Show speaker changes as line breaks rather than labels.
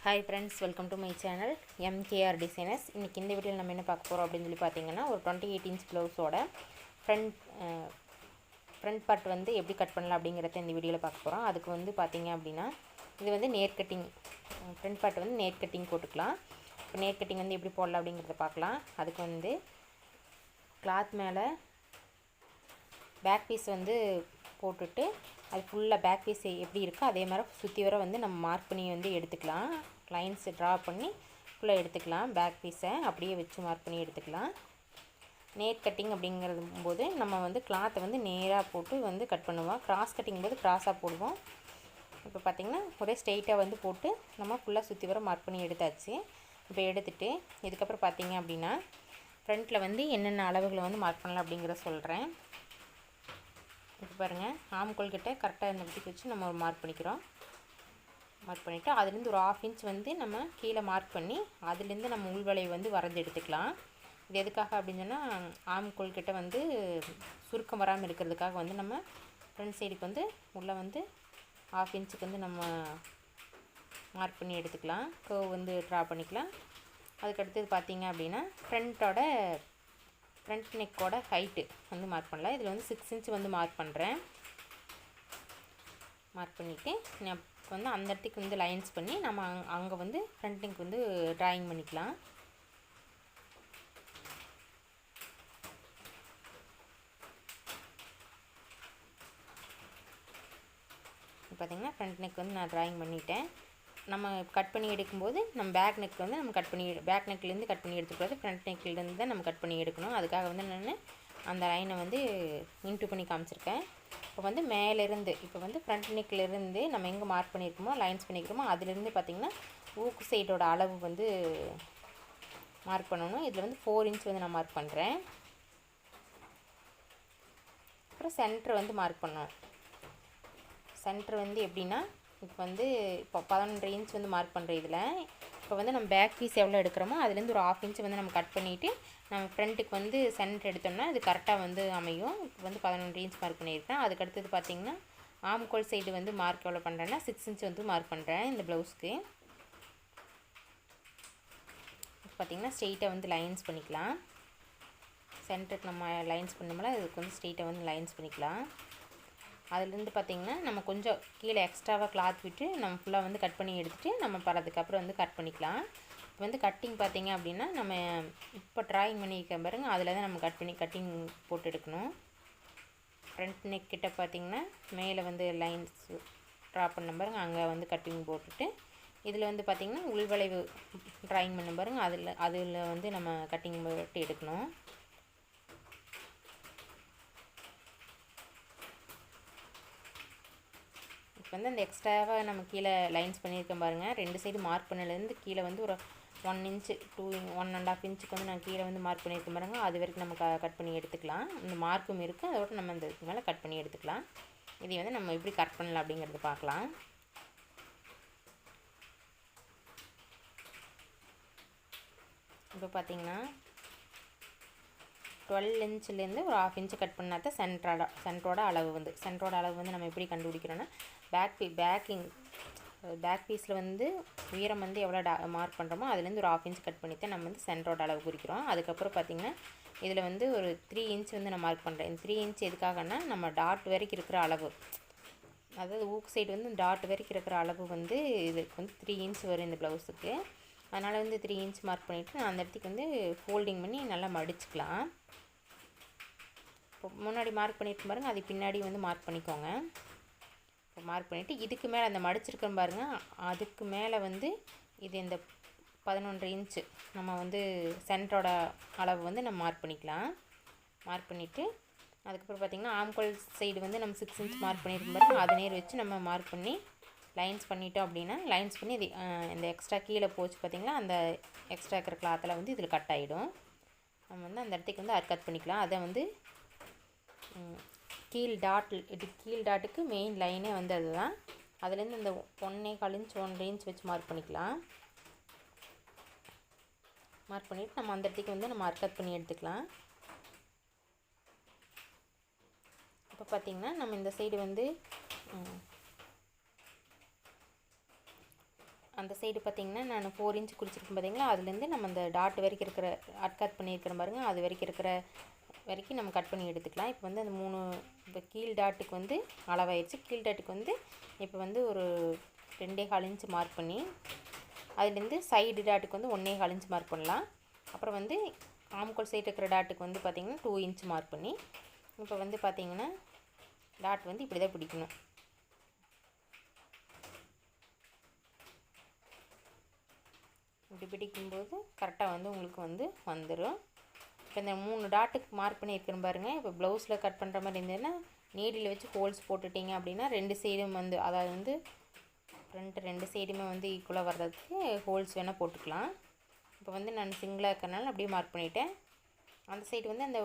Hi friends, welcome to my channel MKR designers. இன்றைக்கி இந்த வீடியோவில் நம்ம என்ன பார்க்க போகிறோம் அப்படின்னு சொல்லி பார்த்தீங்கன்னா, ஒரு 28 இன்ச் ப்ளவுஸோட ஃப்ரண்ட் பார்ட் வந்து எப்படி கட் பண்ணலாம் அப்படிங்கிறத இந்த வீடியோவில் பார்க்க போகிறோம். அதுக்கு வந்து பார்த்தீங்க அப்படின்னா, இது வந்து நேர் கட்டிங், ஃப்ரண்ட் பார்ட் வந்து நேர் கட்டிங் போட்டுக்கலாம். இப்போ நேர் கட்டிங் வந்து எப்படி போடலாம் அப்படிங்கிறத பார்க்கலாம். அதுக்கு வந்து கிளாத் மேலே பேக் பீஸ் வந்து போட்டுட்டு அது ஃபுல்லாக பேக் பீஸ் எப்படி இருக்கோ அதே மாதிரி சுற்றி வர வந்து நம்ம மார்க் பண்ணி வந்து எடுத்துக்கலாம். லைன்ஸ் ட்ரா பண்ணி ஃபுல்லாக எடுத்துக்கலாம். பேக் பீஸை அப்படியே வச்சு மார்க் பண்ணி எடுத்துக்கலாம். நேர் கட்டிங் அப்படிங்கிறது போது நம்ம வந்து கிளாத்தை வந்து நேராக போட்டு வந்து கட் பண்ணுவோம். கிராஸ் கட்டிங் போது கிராஸாக போடுவோம். இப்போ பார்த்திங்கன்னா ஒரே ஸ்ட்ரெயிட்டாக வந்து போட்டு நம்ம ஃபுல்லாக சுற்றி வர மார்க் பண்ணி எடுத்தாச்சு. இப்போ எடுத்துகிட்டு இதுக்கப்புறம் பார்த்திங்க அப்படின்னா ஃப்ரண்ட்டில் வந்து என்னென்ன அளவுகளை வந்து மார்க் பண்ணலாம் அப்படிங்கிறத சொல்கிறேன். இப்போ பாருங்கள், ஆம்கோல் கிட்ட கரெக்டாக இந்த விட்டுக்கு வச்சு நம்ம ஒரு மார்க் பண்ணிக்கிறோம். மார்க் பண்ணிவிட்டு அதுலேருந்து ஒரு 1/2 இன்ச் வந்து நம்ம கீழே மார்க் பண்ணி அதுலேருந்து நம்ம உள்வளைவு வந்து வரைஞ்சி எடுத்துக்கலாம். இது எதுக்காக அப்படின்னு சொன்னால், ஆம்கோல் கிட்ட வந்து சுருக்கம் வராமல் இருக்கிறதுக்காக வந்து நம்ம ஃப்ரண்ட் சைடுக்கு வந்து உள்ளே வந்து 1/2 இன்ச்சுக்கு வந்து நம்ம மார்க் பண்ணி எடுத்துக்கலாம். கர்வ் வந்து ட்ரா பண்ணிக்கலாம். அதுக்கடுத்தது பார்த்திங்க அப்படின்னா ஃப்ரண்ட் நெக்கோட ஹைட்டு வந்து மார்க் பண்ணலாம். இதில் வந்து 6 இன்ச் வந்து மார்க் பண்ணுறேன். மார்க் பண்ணிவிட்டு நான் வந்து அந்த இடத்துக்கு வந்து லைன்ஸ் பண்ணி நம்ம அங்கே வந்து ஃப்ரண்ட் நெக் வந்து ட்ராயிங் பண்ணிக்கலாம். பார்த்திங்கன்னா ஃப்ரண்ட் நெக் வந்து நான் ட்ராயிங் பண்ணிட்டேன். நம்ம கட் பண்ணி எடுக்கும்போது நம்ம பேக் நெக் வந்து நம்ம பேக் நெக்லேருந்து கட் பண்ணி எடுத்துக்கூடாது, ஃப்ரண்ட் நெக்லேருந்து தான் நம்ம கட் பண்ணி எடுக்கணும். அதுக்காக வந்து நான் அந்த லைனை வந்து இன்ட்டு பண்ணி காமிச்சிருக்கேன். இப்போ வந்து மேலேருந்து இப்போ வந்து ஃப்ரண்ட் நெக்லேருந்து நம்ம எங்கே மார்க் பண்ணியிருக்கோமோ லைன்ஸ் பண்ணியிருக்கோமோ அதுலேருந்து பார்த்திங்கன்னா ஊக்கு சைடோட அளவு வந்து மார்க் பண்ணணும். இதில் வந்து 4 இன்ச் வந்து நான் மார்க் பண்ணுறேன். அப்புறம் சென்டர் வந்து மார்க் பண்ணணும். சென்டர் வந்து எப்படின்னா, இப்போ வந்து 11 இன்ச் வந்து மார்க் பண்ணுற இதில் இப்போ வந்து நம்ம பேக் பீஸ் எவ்வளோ எடுக்கிறோமோ அதுலேருந்து ஒரு 1/2 இன்ச் வந்து நம்ம கட் பண்ணிவிட்டு நம்ம ஃப்ரண்ட்டுக்கு வந்து சென்டர் எடுத்தோம்னா அது கரெக்டாக வந்து அமையும். இப்போ வந்து 11 இன்ச் மார்க் பண்ணியிருக்கேன். அதுக்கடுத்தது பார்த்திங்கன்னா ஆம்கோல் சைடு வந்து மார்க் எவ்வளோ பண்ணுறேன்னா 6 இன்ச் வந்து மார்க் பண்ணுறேன் இந்த ப்ளவுஸ்க்கு. பார்த்திங்கன்னா ஸ்ட்ரெயிட்டாக வந்து லைன்ஸ் பண்ணிக்கலாம். சென்டருக்கு நம்ம லைன்ஸ் பண்ணோம்னா அதுக்கு வந்து ஸ்ட்ரெயிட்டாக வந்து லைன்ஸ் பண்ணிக்கலாம். அதுலேருந்து பார்த்திங்கன்னா நம்ம கொஞ்சம் கீழே எக்ஸ்ட்ராவாக கிளாத் விட்டு நம்ம ஃபுல்லாக வந்து கட் பண்ணி எடுத்துகிட்டு நம்ம பறதுக்கப்புறம் வந்து கட் பண்ணிக்கலாம். இப்போ வந்து கட்டிங் பார்த்திங்க அப்படின்னா நம்ம இப்போ ட்ராயிங் பண்ணியிருக்க பாருங்கள், அதில் தான் நம்ம கட்டிங் போட்டு எடுக்கணும். ஃப்ரண்ட் நெக் கிட்ட பார்த்திங்கன்னா மேலே வந்து லைன்ஸ் ட்ரா பண்ண பாருங்கள், அங்கே வந்து கட்டிங் போட்டுட்டு இதில் வந்து பார்த்திங்கன்னா உள்வளைவு ட்ராயிங் பண்ண பாருங்கள், அதில் வந்து நம்ம கட்டிங் போட்டு எடுக்கணும். இப்போ வந்து அந்த எக்ஸ்ட்ராவாக நம்ம கீழே லைன்ஸ் பண்ணியிருக்கேன் பாருங்கள், 2 சைடு மார்க் பண்ணலேருந்து கீழே வந்து ஒரு 1 இன்ச்சு 1.5 இன்ச்சுக்கு வந்து நான் கீழே வந்து மார்க் பண்ணியிருக்கேன் பாருங்கள், அது வரைக்கும் நம்ம கட் பண்ணி எடுத்துக்கலாம். இந்த மார்க்கும் இருக்குது, அதோட நம்ம இந்த மேலே கட் பண்ணி எடுத்துக்கலாம். இதை வந்து நம்ம எப்படி கட் பண்ணலாம் அப்படிங்கிறத பார்க்கலாம். இப்போ பார்த்திங்கன்னா 12 இன்ச்லேருந்து ஒரு 1/2 இன்ச்சு கட் பண்ணால் தான் சென்டரோட அளவு வந்து நம்ம எப்படி கண்டுபிடிக்கிறோன்னா, பேக் பீஸில் வந்து உயரம் வந்து எவ்வளோ மார்க் பண்ணுறோமோ அதுலேருந்து ஒரு 1/2 இன்ச் கட் பண்ணி தான் நம்ம வந்து சென்டரோட அளவு குறிக்கிறோம். அதுக்கப்புறம் பார்த்திங்கன்னா இதில் வந்து ஒரு 3 இன்ச் வந்து நான் மார்க் பண்ணுறேன். இந்த 3 இன்ச் எதுக்காகனா நம்ம டாட் வரைக்கும் இருக்கிற அளவு, அதாவது ஊக்கு சைடு வந்து டாட் வரைக்கும் இருக்கிற அளவு வந்து இதுக்கு வந்து 3 இன்ச் வரும் இந்த ப்ளவுஸுக்கு. அதனால் வந்து 3 இன்ச் மார்க் பண்ணிவிட்டு நான் அந்த இடத்துக்கு வந்து ஃபோல்டிங் பண்ணி நல்லா மடிச்சுக்கலாம். இப்போ முன்னாடி மார்க் பண்ணிட்டு பாருங்கள், அது பின்னாடி வந்து மார்க் பண்ணிக்கோங்க. இப்போ மார்க் பண்ணிவிட்டு இதுக்கு மேலே அந்த மடிச்சிருக்கோம் பாருங்கள், அதுக்கு மேலே வந்து இது இந்த 11 இன்ச்சு நம்ம வந்து சென்டரோட அளவு வந்து நம்ம மார்க் பண்ணிக்கலாம். மார்க் பண்ணிவிட்டு அதுக்கப்புறம் பார்த்திங்கன்னா ஆம்கோல் சைடு வந்து நம்ம 6 இன்ச் மார்க் பண்ணியிருக்கோம் பாருங்கள், அது நேர் வச்சு நம்ம மார்க் பண்ணி லைன்ஸ் பண்ணிட்டோம் அப்படின்னா, லைன்ஸ் பண்ணி இது இந்த எக்ஸ்ட்ரா கீழே போச்சு பார்த்திங்களா, அந்த எக்ஸ்ட்ரா இருக்கிற கிளாத்தில் வந்து இதில் கட் ஆகிடும். நம்ம வந்து அந்த இடத்துக்கு வந்து கட் பண்ணிக்கலாம். அதை வந்து கீழ் டாட்டுக்கு மெயின் லைனே வந்து அதுதான். அதுலேருந்து இந்த 1.25 இன்ச் 1 இன்ச் வச்சு மார்க் பண்ணிக்கலாம். மார்க் பண்ணிவிட்டு நம்ம அந்த இடத்துக்கு வந்து நம்ம கட் பண்ணி எடுத்துக்கலாம். இப்போ பார்த்திங்கன்னா நம்ம இந்த சைடு வந்து அந்த சைடு பார்த்திங்கன்னா நான் 4 இன்ச் குறிச்சிருக்கேன் பார்த்திங்களா, அதுலேருந்து நம்ம அந்த டாட் வரைக்கும் இருக்கிற கட் பண்ணியிருக்கிறேன் பாருங்கள், அது வரைக்கும் இருக்கிற வரைக்கும் நம்ம கட் பண்ணி எடுத்துக்கலாம். இப்போ வந்து அந்த 3 இப்போ கீழ் டாட்டுக்கு வந்து அளவாயிடுச்சு. கீழ் டாட்டுக்கு வந்து இப்போ வந்து ஒரு 2.25 இன்ச் மார்க் பண்ணி, அதுலேருந்து சைடு டாட்டுக்கு வந்து 1.25 இன்ச் மார்க் பண்ணலாம். அப்புறம் வந்து ஆம்கோல் சைடு இருக்கிற டாட்டுக்கு வந்து பார்த்திங்கன்னா 2 இன்ச் மார்க் பண்ணி, இப்போ வந்து பார்த்திங்கன்னா டாட் வந்து இப்படி தான் பிடிக்கணும். இப்படி பிடிக்கும்போது கரெக்டாக வந்து உங்களுக்கு வந்து வந்துடும். இப்போ இந்த 3 டாட்டுக்கு மார்க் பண்ணி இருக்கிறேன் பாருங்கள். இப்போ ப்ளவுஸில் கட் பண்ணுற மாதிரி இருந்ததுன்னா நீடில் வச்சு ஹோல்ஸ் போட்டுட்டிங்க அப்படின்னா 2 சைடும் வந்து, அதாவது வந்து ஃப்ரண்ட் 2 சைடுமே வந்து ஈக்குவலாக வர்றதுக்கு ஹோல்ஸ் வேணால் போட்டுக்கலாம். இப்போ வந்து நான் சிங்கிளாக இருக்கிறனால அப்படியே மார்க் பண்ணிவிட்டேன். அந்த சைடு வந்து அந்த